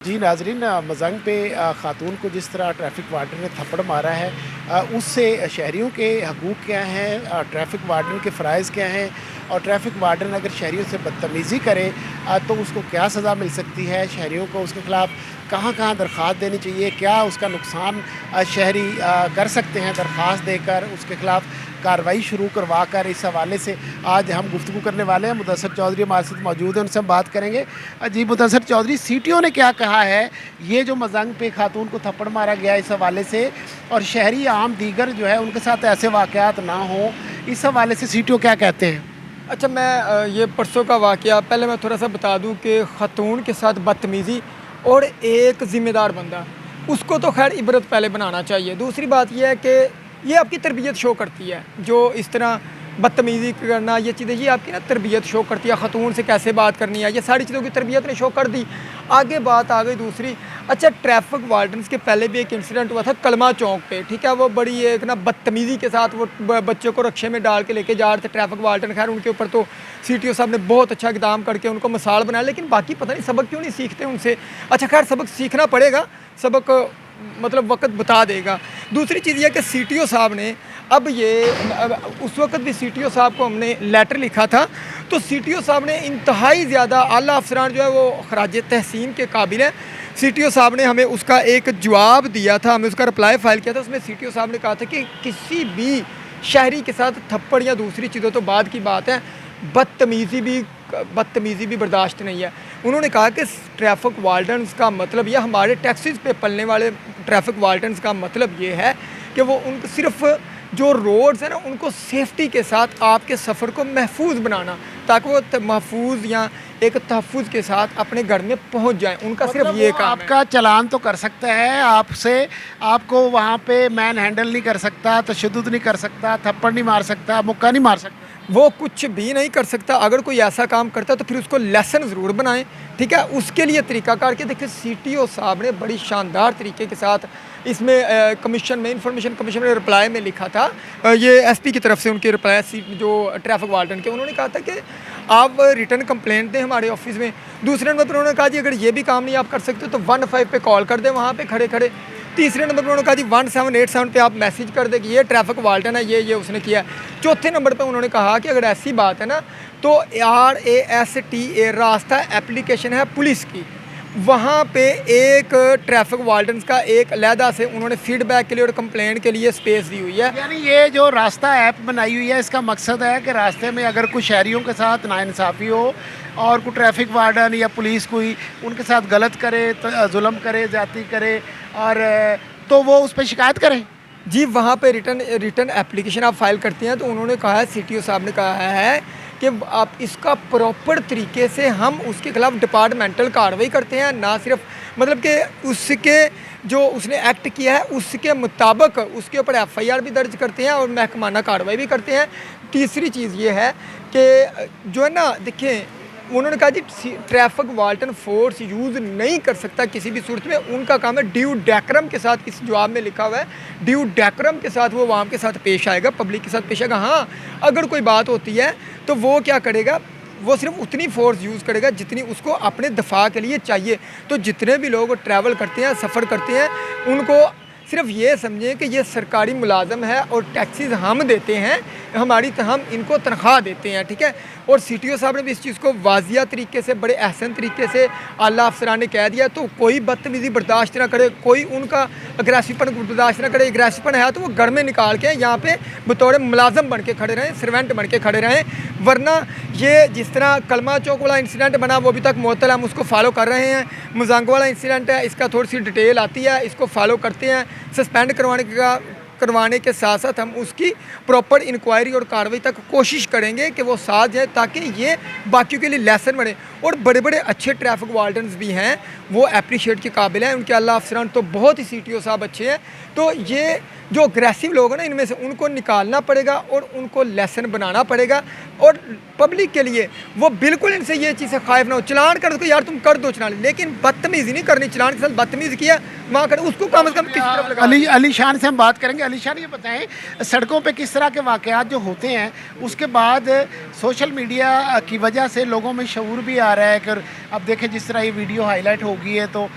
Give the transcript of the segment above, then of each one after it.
जी नाजरीन, मजंग पे ख़ातून को जिस तरह ट्रैफिक वार्डन ने थप्पड़ मारा है, उससे शहरियों के हकूक़ क्या हैं, ट्रैफिक वार्डन के फ़राइज़ क्या हैं और ट्रैफिक वार्डन अगर शहरियों से बदतमीज़ी करे तो उसको क्या सज़ा मिल सकती है। शहरियों को उसके ख़िलाफ़ कहाँ कहाँ दरख्वास्त देनी चाहिए, क्या उसका नुकसान शहरी कर सकते हैं दरख्वास्त देकर, उसके ख़िलाफ़ कार्रवाई शुरू करवा कर। इस हवाले से आज हम गुफ्तगू करने वाले हैं। मुदस्सर चौधरी हमारे साथ मौजूद हैं, उनसे हम बात करेंगे। जी मुदस्सर चौधरी, सीटीओ ने क्या कहा है ये जो मजंग पे खातून को थप्पड़ मारा गया इस हवाले से, और शहरी आम दीगर जो है उनके साथ ऐसे वाक़यात ना हो, इस हवाले से सीटीओ क्या कहते हैं? अच्छा, मैं ये परसों का वाक़या पहले मैं थोड़ा सा बता दूं कि ख़ातून के साथ बदतमीज़ी और एक ज़िम्मेदार बंदा, उसको तो खैर इबरत पहले बनाना चाहिए। दूसरी बात यह है कि ये आपकी तरबियत शो करती है, जो इस तरह बदतमीज़ी करना, ये चीज़ें ये आपकी ना तरबियत शो करती है। ख़ातून से कैसे बात करनी है, ये सारी चीज़ों की तरबियत ने शो कर दी। आगे बात आ गई दूसरी। अच्छा, ट्रैफिक वार्डन्स के पहले भी एक इंसिडेंट हुआ था कलमा चौक पे, ठीक है। वो बड़ी एक ना बदतमीज़ी के साथ वो बच्चों को रक्शे में डाल के लेके जा रहे थे ट्रैफिक वार्डन। खैर उनके ऊपर तो सीटीओ साहब ने बहुत अच्छा इकदाम करके उनको मिसाल बनाया, लेकिन बाकी पता नहीं सबक क्यों नहीं सीखते उनसे। अच्छा खैर, सबक सीखना पड़ेगा, सबक मतलब वक्त बता देगा। दूसरी चीज़ यह कि सीटीओ साहब ने अब उस वक्त भी सीटीओ साहब को हमने लेटर लिखा था, तो सीटीओ साहब ने इंतहाई ज़्यादा आला अफसरान जो है वो खराज तहसीन के काबिल हैं। सीटीओ साहब ने हमें उसका एक जवाब दिया था, हमें उसका रिप्लाई फ़ाइल किया था। उसमें सीटीओ साहब ने कहा था कि किसी भी शहरी के साथ थप्पड़ या दूसरी चीज़ों तो बाद की बात है, बदतमीज़ी भी बर्दाश्त नहीं है। उन्होंने कहा कि ट्रैफिक वार्डन्स का मतलब यह, हमारे टैक्सीज़ पे पलने वाले ट्रैफिक वार्डन्स का मतलब ये है कि वो उनको सिर्फ जो रोड्स हैं ना, उनको सेफ्टी के साथ आपके सफ़र को महफूज बनाना, ताकि वो महफूज या एक तहफ़्फ़ुज़ के साथ अपने घर में पहुंच जाएं। उनका मतलब सिर्फ ये काम है। आपका चालान तो कर सकता है आपसे, आपको वहाँ पे मैन हैंडल नहीं कर सकता, तशद्दुद नहीं कर सकता, थप्पड़ नहीं मार सकता, मुक्का नहीं मार सकता। वो कुछ भी नहीं कर सकता। अगर कोई ऐसा काम करता है तो फिर उसको लेसन ज़रूर बनाएं, ठीक है। उसके लिए तरीक़ाकार के देखिए, सीटीओ साहब ने बड़ी शानदार तरीके के साथ इसमें कमीशन में, इंफॉर्मेशन कमीशन में रिप्लाई में लिखा था, ये एसपी की तरफ से उनके रिप्लाई जो ट्रैफिक वार्डन के, उन्होंने कहा था कि आप रिटर्न कंप्लेंट दें हमारे ऑफिस में। दूसरे नंबर पर उन्होंने कहा जी अगर ये भी काम नहीं आप कर सकते तो 15 पे कॉल कर दें वहाँ पे खड़े खड़े। तीसरे नंबर पर उन्होंने कहा जी 1787 पे आप मैसेज कर दें कि ये ट्रैफिक वार्डन है, ये उसने किया। चौथे नंबर पर उन्होंने कहा कि अगर ऐसी बात है ना, तो RASTA रास्ता एप्लीकेशन है पुलिस की, वहाँ पे एक ट्रैफिक वार्डन्स का एक अलहदा से उन्होंने फीडबैक के लिए और कंप्लेंट के लिए स्पेस दी हुई है। यानी ये जो रास्ता ऐप बनाई हुई है, इसका मकसद है कि रास्ते में अगर कुछ शहरियों के साथ नाइंसाफ़ी हो और कोई ट्रैफिक वार्डन या पुलिस कोई उनके साथ गलत करे, जुल्म करे, ज़्यादती करे, और तो वो उस पर शिकायत करें। जी, वहाँ पे रिटर्न एप्लीकेशन आप फाइल करते हैं, तो उन्होंने कहा है, सीटीओ साहब ने कहा है कि आप इसका प्रॉपर तरीके से हम उसके खिलाफ डिपार्टमेंटल कार्रवाई करते हैं, ना सिर्फ मतलब कि उसके जो उसने एक्ट किया है उसके मुताबिक उसके ऊपर FIR भी दर्ज करते हैं और महकमाना कार्रवाई भी करते हैं। तीसरी चीज़ ये है कि जो है ना, देखिए उन्होंने कहा जी ट्रैफिक वार्डन फोर्स यूज़ नहीं कर सकता किसी भी सूरत में। उनका काम है ड्यू डेकोरम के साथ, इस जवाब में लिखा हुआ है ड्यू डेकोरम के साथ वो आवाम के साथ पेश आएगा, पब्लिक के साथ पेश आएगा। हाँ, अगर कोई बात होती है तो वो क्या करेगा, वो सिर्फ उतनी फोर्स यूज़ करेगा जितनी उसको अपने दफा के लिए चाहिए। तो जितने भी लोग ट्रैवल करते हैं, सफ़र करते हैं, उनको सिर्फ ये समझें कि ये सरकारी मुलाजम है और टैक्सीज़ हम देते हैं, हम इनको तनख्वाह देते हैं, ठीक है। और सीटीओ साहब ने भी इस चीज़ को वाजिया तरीके से, बड़े अहसन तरीके से आला अफसरान ने कह दिया। तो कोई बदतमीज़ी बर्दाश्त ना करे, कोई उनका अग्रेसिवपन बर्दाश्त ना करे। अग्रेसिवपन है तो वो घर में निकाल के यहाँ पे बतौर मुलाजम बन के खड़े रहें, सर्वेंट बन के खड़े रहें। वरना ये जिस तरह कलमा चौक वाला इंसिडेंट बना वो अभी तक मुअत्तल, हम उसको फॉलो कर रहे हैं। मजांग वाला इंसिडेंट है, इसका थोड़ी सी डिटेल आती है, इसको फॉलो करते हैं। सस्पेंड करवाने के साथ साथ हम उसकी प्रॉपर इंक्वायरी और कार्रवाई तक कोशिश करेंगे कि वो साथ जाए, ताकि ये बाकियों के लिए लेसन बने। और बड़े बड़े अच्छे ट्रैफिक वार्डन्स भी हैं, वो अप्रिशिएट के काबिल हैं, उनके अल्लाह अफसरान तो बहुत ही सीटीओ साहब अच्छे हैं। तो ये जो अग्रेसिव लोग हैं ना, इनमें से उनको निकालना पड़ेगा और उनको लेसन बनाना पड़ेगा। और पब्लिक के लिए वो बिल्कुल इनसे ये चीज़ से खाइफ ना हो। चलान कर दो यार, तुम कर दो चलान, लेकिन बदतमीज़ी नहीं करनी। चलान के साथ बदतमीज़ी किया वहाँ कर, उसको कम से कम किसी तरफ लगा। अली शान से हम बात करेंगे। अलीशान ये बताएं, सड़कों पे किस तरह के वाक़यात जो होते हैं उसके बाद सोशल मीडिया की वजह से लोगों में शऊर भी आ रहा है कि अब देखें जिस तरह ये वीडियो हाईलाइट हो गई है तो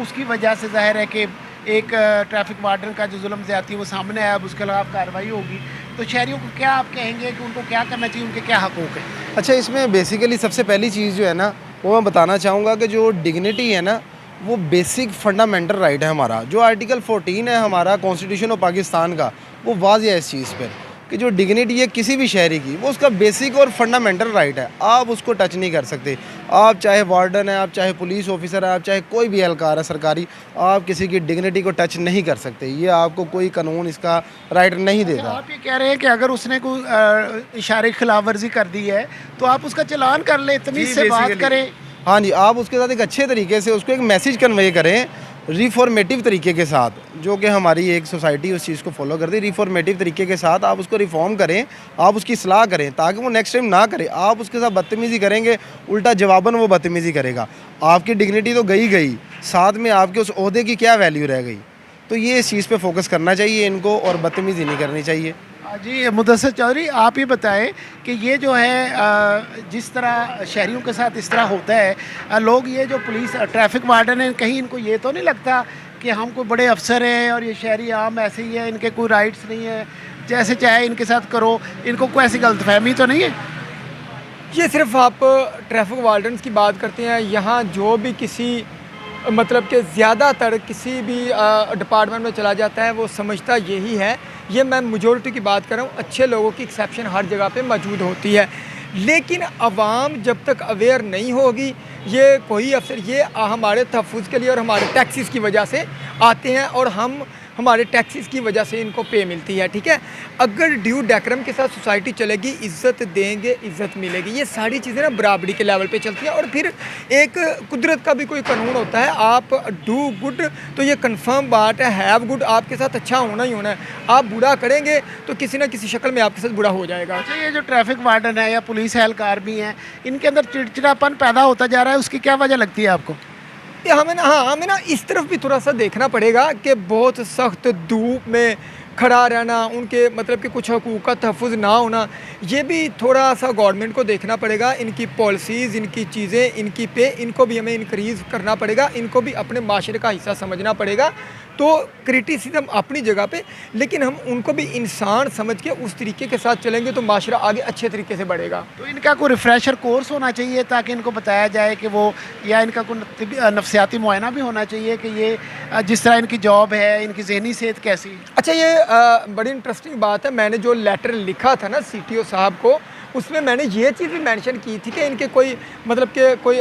उसकी वजह से ज़ाहिर है कि एक ट्रैफिक वार्डन का जो जुल्म ज़्यादती है वो सामने आया, अब उसके खिलाफ कार्रवाई होगी। तो शहरियों को क्या आप कहेंगे कि उनको क्या करना चाहिए, उनके क्या हकूक़ हैं? अच्छा, इसमें बेसिकली सबसे पहली चीज़ जो है ना वो मैं बताना चाहूँगा कि जो डिग्निटी है ना वो बेसिक फंडामेंटल राइट है हमारा। जो आर्टिकल 14 है हमारा कॉन्स्टिट्यूशन ऑफ पाकिस्तान का, वो वाज़ेह है इस चीज़ पर कि जो डिग्निटी है किसी भी शहरी की वो उसका बेसिक और फंडामेंटल राइट है। आप उसको टच नहीं कर सकते। आप चाहे वार्डन है, आप चाहे पुलिस ऑफिसर है, आप चाहे कोई भी एहलकार है सरकारी, आप किसी की डिग्निटी को टच नहीं कर सकते। ये आपको कोई कानून इसका राइट नहीं देता। आप ये कह रहे हैं कि अगर उसने कोई इशारे की खिलाफ वर्जी कर दी है तो आप उसका चलान कर लें, तमीज़ से बात करें। हाँ जी, आप उसके साथ एक अच्छे तरीके से उसको एक मैसेज कन्वे करें रिफॉर्मेटिव तरीके के साथ, जो कि हमारी एक सोसाइटी उस चीज़ को फॉलो करती है। रिफॉर्मेटिव तरीके के साथ आप उसको रिफॉर्म करें, आप उसकी सलाह करें ताकि वो नेक्स्ट टाइम ना करे। आप उसके साथ बदतमीज़ी करेंगे, उल्टा जवाबन वो बदतमीज़ी करेगा। आपकी डिग्निटी तो गई, साथ में आपके उस ओहदे की क्या वैल्यू रह गई। तो ये इस चीज़ पे फोकस करना चाहिए इनको और बदतमीज़ी नहीं करनी चाहिए। जी मुदस्सिर चौधरी, आप ये बताएं कि ये जो है जिस तरह शहरियों के साथ इस तरह होता है, लोग ये जो पुलिस ट्रैफिक वार्डन है, कहीं इनको ये तो नहीं लगता कि हम कोई बड़े अफसर हैं और ये शहरी आम ऐसे ही है, इनके कोई राइट्स नहीं है, जैसे चाहे इनके साथ करो, इनको कोई ऐसी गलतफहमी तो नहीं है? ये सिर्फ आप ट्रैफिक वार्डन्स की बात करते हैं, यहाँ जो भी किसी मतलब कि ज़्यादातर किसी भी डिपार्टमेंट में चला जाता है वो समझता यही है। ये मैं मेजॉरिटी की बात कर रहा हूँ, अच्छे लोगों की एक्सेप्शन हर जगह पे मौजूद होती है, लेकिन आवाम जब तक अवेयर नहीं होगी, ये कोई अफसर ये हमारे तहफ़्फ़ुज़ के लिए और हमारे टैक्सेस की वजह से आते हैं और हमारे टैक्सेस की वजह से इनको पे मिलती है, ठीक है। अगर ड्यू डेकरम के साथ सोसाइटी चलेगी, इज़्ज़त देंगे, इज़्ज़त मिलेगी, ये सारी चीज़ें ना बराबरी के लेवल पे चलती हैं। और फिर एक कुदरत का भी कोई कानून होता है, आप डू गुड तो ये कंफर्म बात है, हैव गुड आपके साथ अच्छा होना ही होना है। आप बुरा करेंगे तो किसी ना किसी शक्ल में आपके साथ बुरा हो जाएगा। अच्छा, ये जो ट्रैफिक वार्डन है या पुलिस एहलकार भी हैं, इनके अंदर चिड़चिड़ापन पैदा होता जा रहा है, उसकी क्या वजह लगती है आपको? हमें ना इस तरफ भी थोड़ा सा देखना पड़ेगा कि बहुत सख्त धूप में खड़ा रहना, उनके मतलब कि कुछ हकूक़ का तहफ़्फ़ुज़ ना होना, ये भी थोड़ा सा गवर्नमेंट को देखना पड़ेगा। इनकी पॉलिसीज़, इनकी चीज़ें, इनकी पे इनको भी हमें इंक्रीज़ करना पड़ेगा, इनको भी अपने माशरे का हिस्सा समझना पड़ेगा। तो क्रिटिसिज्म अपनी जगह पे, लेकिन हम उनको भी इंसान समझ के उस तरीके के साथ चलेंगे तो माशरा आगे अच्छे तरीके से बढ़ेगा। तो इनका कोई रिफ्रेशर कोर्स होना चाहिए ताकि इनको बताया जाए कि वो, या इनका कोई नफ्सियाती मुआयना भी होना चाहिए कि ये जिस तरह इनकी जॉब है, इनकी ज़हनी सेहत कैसी है? अच्छा, ये बड़ी इंटरेस्टिंग बात है। मैंने जो लेटर लिखा था ना CTO साहब को, उसमें मैंने ये चीज़ भी मेंशन की थी कि इनके कोई मतलब कि कोई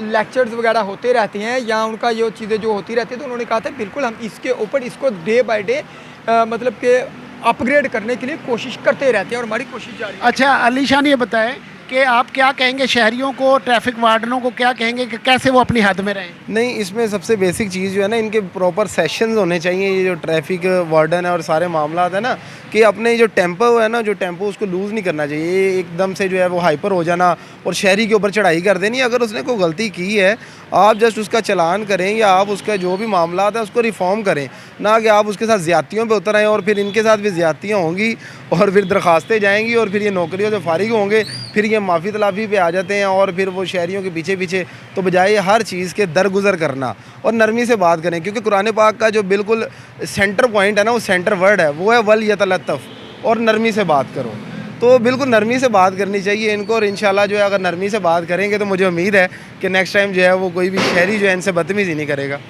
लेक्चर्स वगैरह होते रहते हैं या उनका ये चीज़ें जो होती रहती है, तो उन्होंने कहा था बिल्कुल हम इसके ऊपर इसको डे बाय डे मतलब कि अपग्रेड करने के लिए कोशिश करते रहते हैं और हमारी कोशिश जारी है। अच्छा अलीशान, ये बताएं कि आप क्या कहेंगे शहरियों को, ट्रैफिक वार्डनों को क्या कहेंगे कि कैसे वो अपनी हद में रहें? नहीं, इसमें सबसे बेसिक चीज़ जो है ना, इनके प्रॉपर सेशंस होने चाहिए। ये जो ट्रैफिक वार्डन है और सारे मामला है ना, कि अपने जो टेम्पो है ना, जो टेम्पो उसको लूज़ नहीं करना चाहिए। ये एकदम से जो है वो हाइपर हो जाना और शहरी के ऊपर चढ़ाई कर देनी। अगर उसने कोई गलती की है, आप जस्ट उसका चलान करें या आप उसका जो भी मामला है उसको रिफॉर्म करें, ना कि आप उसके साथ ज़्यादतियों पे उतर आएँ। और फिर इनके साथ भी ज़्यादतियाँ होंगी और फिर दरख्वास्तें जाएंगी और फिर ये नौकरियों से फारिग होंगे, फिर ये माफ़ी तलाफ़ी पे आ जाते हैं और फिर वो शहरियों के पीछे पीछे। तो बजाय हर चीज़ के दरगुजर करना और नरमी से बात करें, क्योंकि कुरान पाक का जो बिल्कुल सेंटर पॉइंट है ना, वो सेंटर वर्ड है, वो है वल यतलत्तफ़, और नरमी से बात करो। तो बिल्कुल नरमी से बात करनी चाहिए इनको, और इंशाल्लाह जो है अगर नरमी से बात करेंगे तो मुझे उम्मीद है कि नेक्स्ट टाइम जो है वो कोई भी शहरी जो है इनसे बदतमीज़ी नहीं करेगा।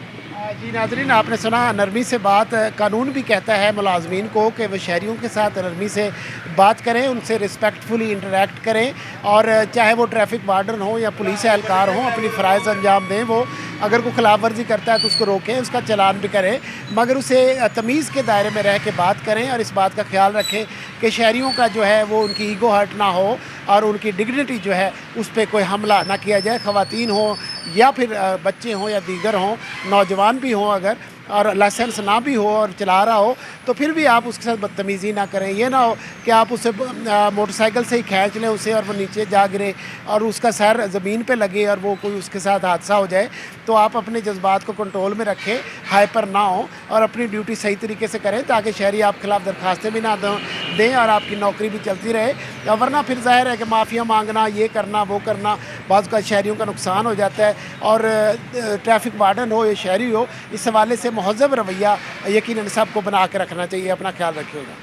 जी नाज़रीन, आपने सुना, नरमी से बात कानून भी कहता है मुलाजमीन को कि वह शहरियों के साथ नरमी से बात करें, उनसे रिस्पेक्टफुली इंटरेक्ट करें, और चाहे वो ट्रैफिक वार्डन हो या पुलिस एहलकार हो, अपनी फ़राइज़ अंजाम दें। वो अगर कोई खिलाफ वर्जी करता है तो उसको रोकें, उसका चलान भी करें, मगर उसे तमीज़ के दायरे में रह के बात करें और इस बात का ख्याल रखें कि शहरियों का जो है वो उनकी ईगो हर्ट ना हो, और उनकी डिग्निटी जो है उस पर कोई हमला ना किया जाए, ख़वातीन हो या फिर बच्चे हों या दीगर हों, नौजवान भी हों अगर, और लाइसेंस ना भी हो और चला रहा हो तो फिर भी आप उसके साथ बदतमीज़ी ना करें। ये ना हो कि आप उसे मोटरसाइकिल से ही खींच लें उसे और वो नीचे जा गिरे और उसका सर ज़मीन पे लगे और वो कोई उसके साथ हादसा हो जाए। तो आप अपने जज्बात को कंट्रोल में रखें, हाइपर ना हो और अपनी ड्यूटी सही तरीके से करें ताकि शहरी आप खिलाफ दरखास्तें भी ना दें और आपकी नौकरी भी चलती रहे। वरना फिर ज़ाहिर है कि माफ़िया मांगना, ये करना, वो करना, बाज़ का शहरियों का नुकसान हो जाता है। और ट्रैफिक वार्डन हो या शहरी हो, इस हवाले से महज़ब रवैया यकीनन सबको बना के रखना चाहिए। अपना ख्याल रखिएगा।